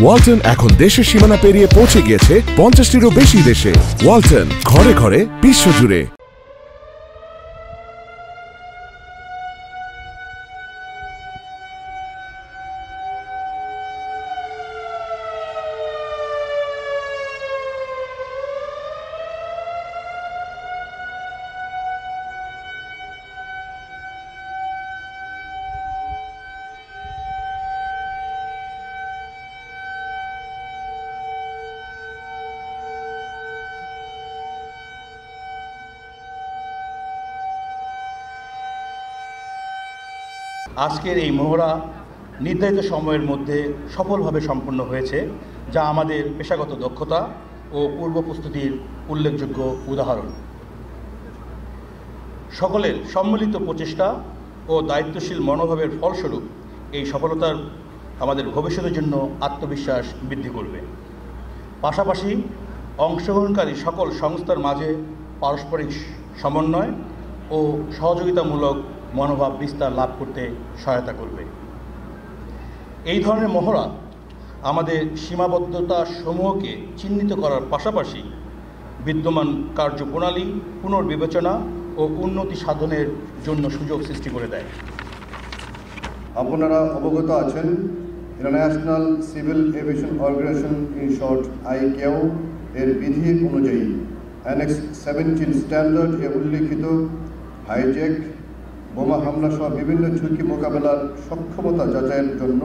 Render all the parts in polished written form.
ওয়ালটন এখন দেশের সীমানা পেরিয়ে পৌঁছে গিয়েছে 50টিরও বেশি দেশে। ওয়ালটন, ঘরে ঘরে বিশ্বজুড়ে। আজকের এই মহড়া নির্ধারিত সময়ের মধ্যে সফলভাবে সম্পন্ন হয়েছে, যা আমাদের পেশাগত দক্ষতা ও পূর্ব প্রস্তুতির উল্লেখযোগ্য উদাহরণ। সকলের সম্মিলিত প্রচেষ্টা ও দায়িত্বশীল মনোভাবের ফলস্বরূপ এই সফলতার আমাদের ভবিষ্যতের জন্য আত্মবিশ্বাস বৃদ্ধি করবে। পাশাপাশি অংশগ্রহণকারী সকল সংস্থার মাঝে পারস্পরিক সমন্বয় ও সহযোগিতামূলক মনোভাব বিস্তার লাভ করতে সহায়তা করবে। এই ধরনের মহড়া আমাদের সীমাবদ্ধতা সমূহকে চিহ্নিত করার পাশাপাশি বিদ্যমান কার্যপ্রণালী পুনর্বিবেচনা ও উন্নতি সাধনের জন্য সুযোগ সৃষ্টি করে দেয়। আপনারা অবগত আছেন, international civil aviation organisation in short ICAO এর বিধি অনুযায়ী অ্যানেক্স 17 স্ট্যান্ডার্ড এ উল্লিখিত হাইজ্যাক, বোমা হামলা সহ বিভিন্ন ঝুঁকি মোকাবেলার সক্ষমতা যাচাইয়ের জন্য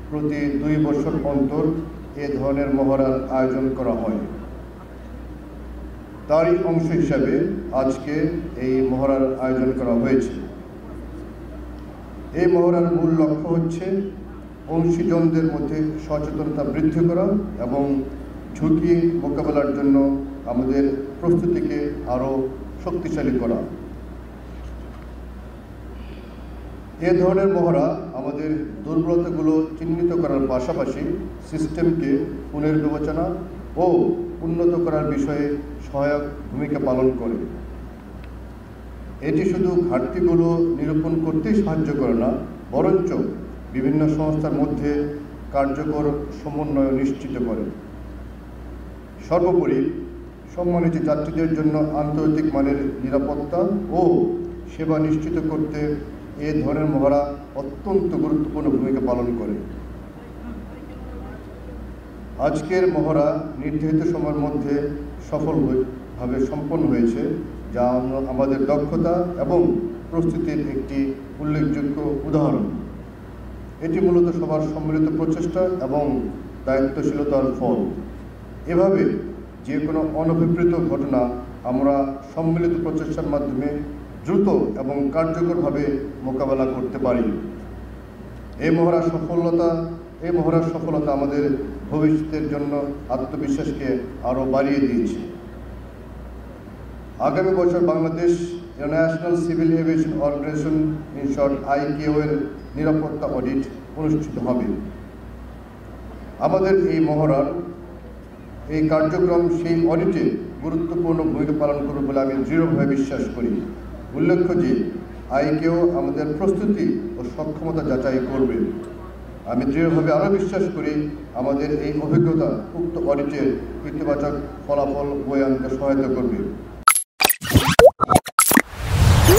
প্রতি 2 বছর অন্তর এ ধরনের মহড়ার আয়োজন করা হয়। তারই অংশ হিসাবে আজকে এই মহড়ার আয়োজন করা হয়েছে। এই মহড়ার মূল লক্ষ্য হচ্ছে অংশীজনদের মধ্যে সচেতনতা বৃদ্ধি করা এবং ঝুঁকি মোকাবেলার জন্য আমাদের প্রস্তুতিকে আরও শক্তিশালী করা। এ ধরনের মহড়া আমাদের দুর্বলতাগুলো চিহ্নিত করার পাশাপাশি সিস্টেমকে পুনর্বিবেচনা ও উন্নত করার বিষয়ে সহায়ক ভূমিকা পালন করে। এটি শুধু ঘাটতিগুলো নিরূপণ করতেই সাহায্য করে না, বরঞ্চ বিভিন্ন সংস্থার মধ্যে কার্যকর সমন্বয় নিশ্চিত করে। সর্বোপরি সম্মানিত যাত্রীদের জন্য আন্তর্জাতিক মানের নিরাপত্তা ও সেবা নিশ্চিত করতে এ ধরনের মহড়া অত্যন্ত গুরুত্বপূর্ণ ভূমিকা পালন করে। আজকের মহড়া নির্ধারিত সময়ের মধ্যে সফলভাবে সম্পন্ন হয়েছে, যা আমাদের দক্ষতা এবং প্রস্তুতির একটি উল্লেখযোগ্য উদাহরণ। এটি মূলত সবার সম্মিলিত প্রচেষ্টা এবং দায়িত্বশীলতার ফল। এভাবে যে কোনো অনভিপ্রেত ঘটনা আমরা সম্মিলিত প্রচেষ্টার মাধ্যমে দ্রুত এবং কার্যকরভাবে মোকাবেলা করতে পারি। এই মহড়ার সফলতা আমাদের ভবিষ্যতের জন্য আত্মবিশ্বাসকে আরও বাড়িয়ে দিয়েছে। আগামী বছর Bangladesh international civil aviation organisation in short ICAO এর নিরাপত্তা অডিট অনুষ্ঠিত হবে। আমাদের এই মহড়ার এই কার্যক্রম সেই অডিটে গুরুত্বপূর্ণ ভূমিকা পালন করবে বলে আমি দৃঢ়ভাবে বিশ্বাস করি। উল্লেখ্য যে ICAO আমাদের প্রস্তুতি ও সক্ষমতা যাচাই করবে। আমি দৃঢ়ভাবে আরও বিশ্বাস করি আমাদের এই অভিজ্ঞতা উক্ত অডিটের ইতিবাচক ফলাফল বয়ে আনতে সহায়তা করবে।